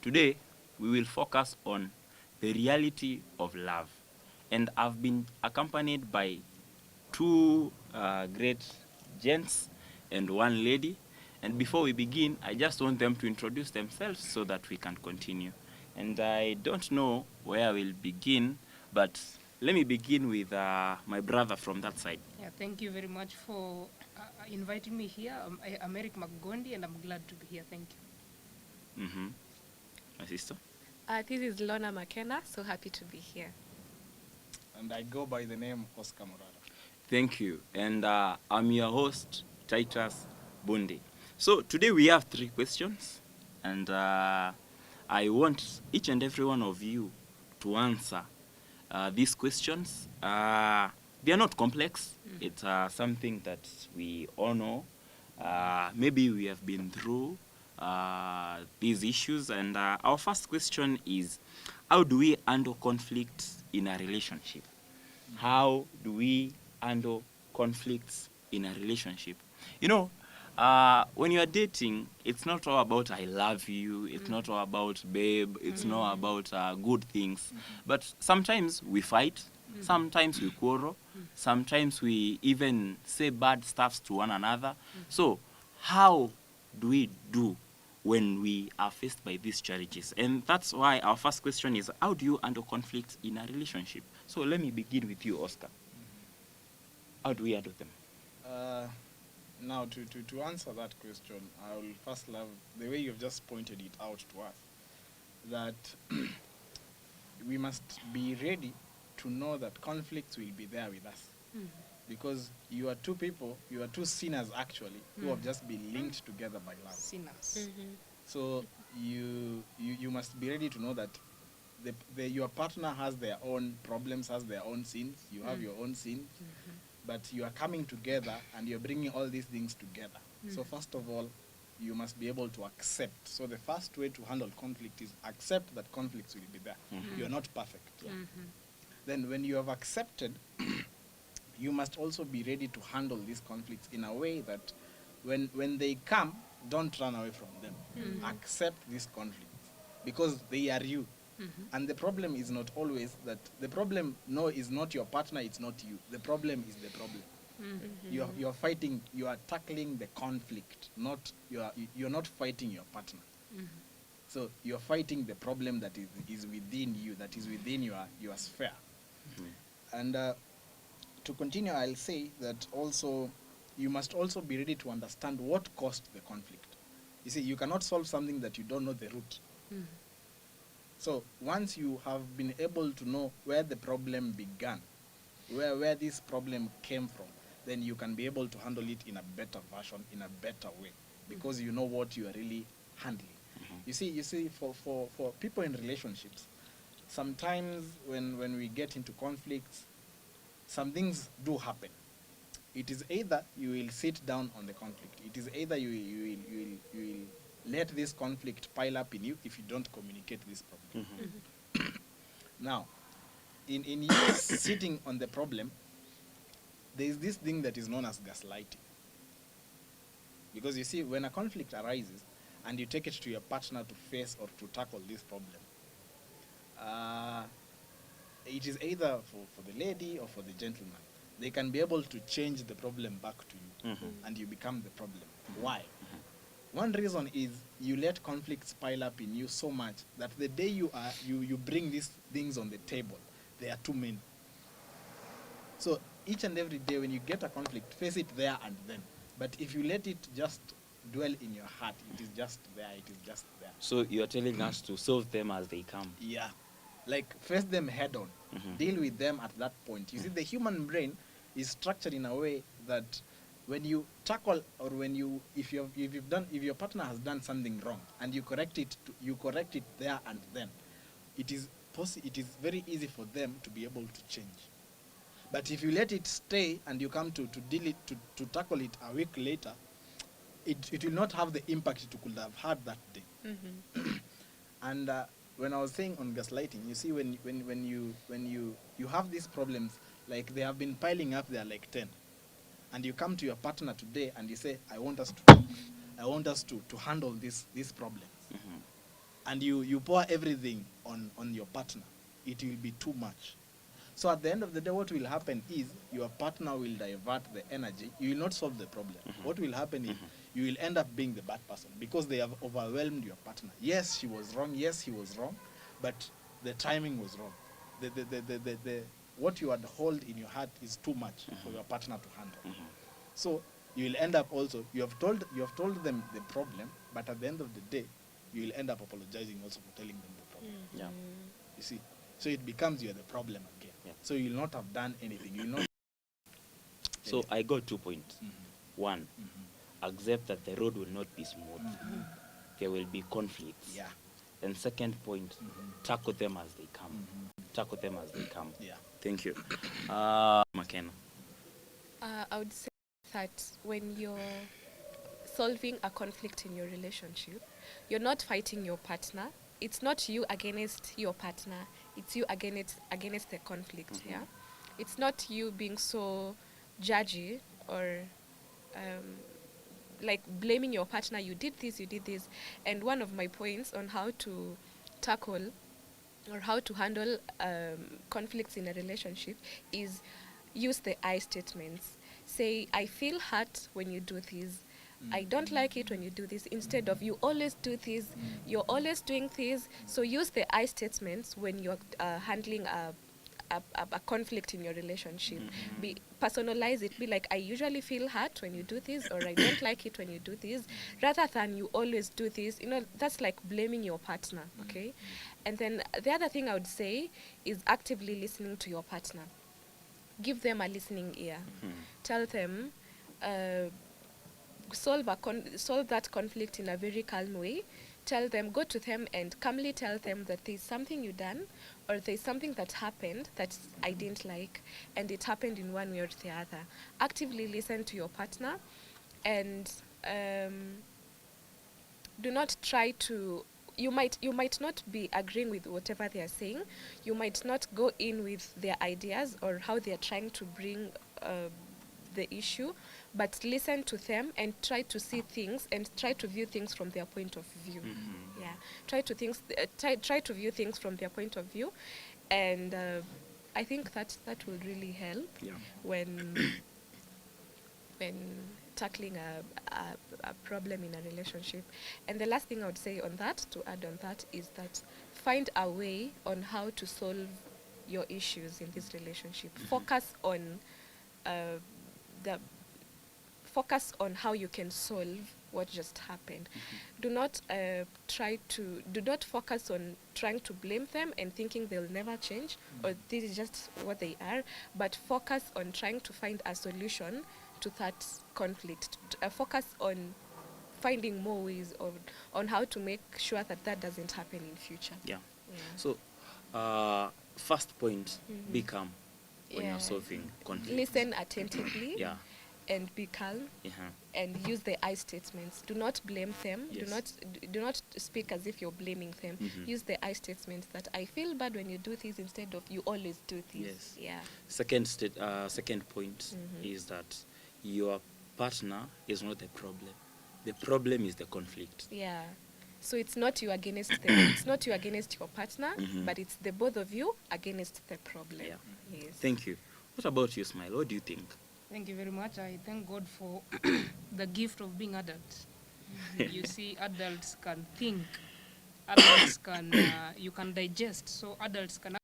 Today, we will focus on the reality of love. And I've been accompanied by two great gents and one lady. And before we begin, I just want them to introduce themselves so that we can continue. And I don't know where we'll begin, but let me begin with my brother from that side. Yeah, thank you very much for inviting me here. I'm Eric McGondi, and I'm glad to be here. Thank you. Mm-hmm. My sister? This is Lona McKenna, so happy to be here. And I go by the name Oscar Morada. Thank you. And I'm your host, Titus Bunde. So today we have 3 questions, and I want each and every one of you to answer these questions. They are not complex. It's something that we all know. Maybe we have been through these issues. And our first question is, how do we handle conflicts in a relationship? How do we handle conflicts in a relationship? You know, when you are dating, it's not all about I love you, it's not all about babe, it's not about good things. But sometimes we fight, sometimes we quarrel, sometimes we even say bad stuffs to one another. So how do we do when we are faced by these challenges? And that's why our first question is, how do you handle conflicts in a relationship? So let me begin with you, Oscar. How do we handle them? Now, to answer that question, I will first love the way you've just pointed it out to us, that we must be ready to know that conflicts will be there with us. Because you are two people, you are two sinners actually, who have just been linked together by love. Sinners. So you must be ready to know that your partner has their own problems, has their own sins. You have your own sins, but you are coming together and you're bringing all these things together. So first of all, you must be able to accept. So the first way to handle conflict is accept that conflicts will be there. You're not perfect. Then when you have accepted, you must also be ready to handle these conflicts in a way that when they come, don't run away from them. Accept these conflicts because they are you. And the problem is not always that the problem is not your partner, it's not you. The problem is the problem. You're fighting, you are tackling the conflict, you're not fighting your partner. So you're fighting the problem that is within you, that is within your sphere. And to continue, I'll say that also you must also be ready to understand what caused the conflict. You see, you cannot solve something that you don't know the root. So once you have been able to know where the problem began, where this problem came from, then you can be able to handle it in a better version, in a better way, because you know what you are really handling. You see, for people in relationships, sometimes when we get into conflicts, some things do happen. It is either you will sit down on the conflict. It is either you will let this conflict pile up in you if you don't communicate this problem. Now, in you sitting on the problem, there is this thing that is known as gaslighting. Because you see, when a conflict arises and you take it to your partner to face or to tackle this problem, it is either for the lady or for the gentleman. They can be able to change the problem back to you, and you become the problem. Why? One reason is you let conflicts pile up in you so much that the day you bring these things on the table, there are too many. So each and every day when you get a conflict, face it there and then. But if you let it just dwell in your heart, it is just there, it is just there. So you're telling us to solve them as they come. Yeah. Like face them head on. Deal with them at that point. You see, the human brain is structured in a way that when you tackle, or if your partner has done something wrong and you correct it there and then, it is very easy for them to be able to change. But if you let it stay and you come to tackle it a week later, it will not have the impact it could have had that day. And when I was saying on gaslighting, you see, when you have these problems, like they have been piling up, they are like 10. And you come to your partner today and you say, I want us to talk. I want us to handle these problems. and you pour everything on your partner, it will be too much. So at the end of the day, what will happen is your partner will divert the energy. You will not solve the problem. What will happen is you will end up being the bad person because they have overwhelmed your partner. Yes, she was wrong. Yes, he was wrong, but the timing was wrong. What you had hold in your heart is too much for your partner to handle. So you will end up also, you have told them the problem, but at the end of the day, you will end up apologizing also for telling them the problem. Yeah. You see, so it becomes you're the problem again. Yeah. So you will not have done anything. You will not. So I got 2 points. Mhm. One, Mhm. accept that the road will not be smooth. There will be conflicts. Yeah. And second point, tackle them as they come. Tackle them as they come. Yeah. Thank you. McKenna. I would say that when you're solving a conflict in your relationship, you're not fighting your partner. It's not you against your partner. It's you against the conflict. Yeah, it's not you being so judgy or like blaming your partner. You did this. You did this. And one of my points on how to tackle or how to handle conflicts in a relationship is use the I statements. Say, I feel hurt when you do this. I don't like it when you do this. Instead of you always do this, you're always doing this. So use the I statements when you're handling a conflict in your relationship. Personalize it. Be like, I usually feel hurt when you do this, or I don't like it when you do this, rather than you always do this. You know, that's like blaming your partner, okay? And then the other thing I would say is actively listening to your partner. Give them a listening ear. Tell them, solve that conflict in a very calm way. Tell them, go to them and calmly tell them that there's something you done or there's something that happened that I didn't like, and it happened in one way or the other. Actively listen to your partner, and do not try to, you might not be agreeing with whatever they are saying. You might not go in with their ideas or how they are trying to bring the issue, but listen to them and try to see things and try to view things from their point of view. Yeah, try to view things from their point of view, and I think that will really help when tackling a problem in a relationship. And the last thing I would say on that, to add on that, is that find a way on how to solve your issues in this relationship. Focus on how you can solve what just happened. Do not focus on trying to blame them and thinking they'll never change or this is just what they are, but focus on trying to find a solution to that conflict. Focus on finding more ways on how to make sure that doesn't happen in future. Yeah. So, first point, be calm when you're solving conflicts. Listen attentively. Yeah. And be calm. And use the I statements. Do not blame them. Yes. Do not speak as if you're blaming them. Use the I statements that I feel bad when you do this instead of you always do this. Yes. Yeah. Second point is that your partner is not the problem. The problem is the conflict. Yeah. So it's not you against them. It's not you against your partner, but it's the both of you against the problem. Yeah. Yes. Thank you. What about you, Smile? What do you think? Thank you very much. I thank God for the gift of being adults. You see, adults can think. Adults can, you can digest. So adults can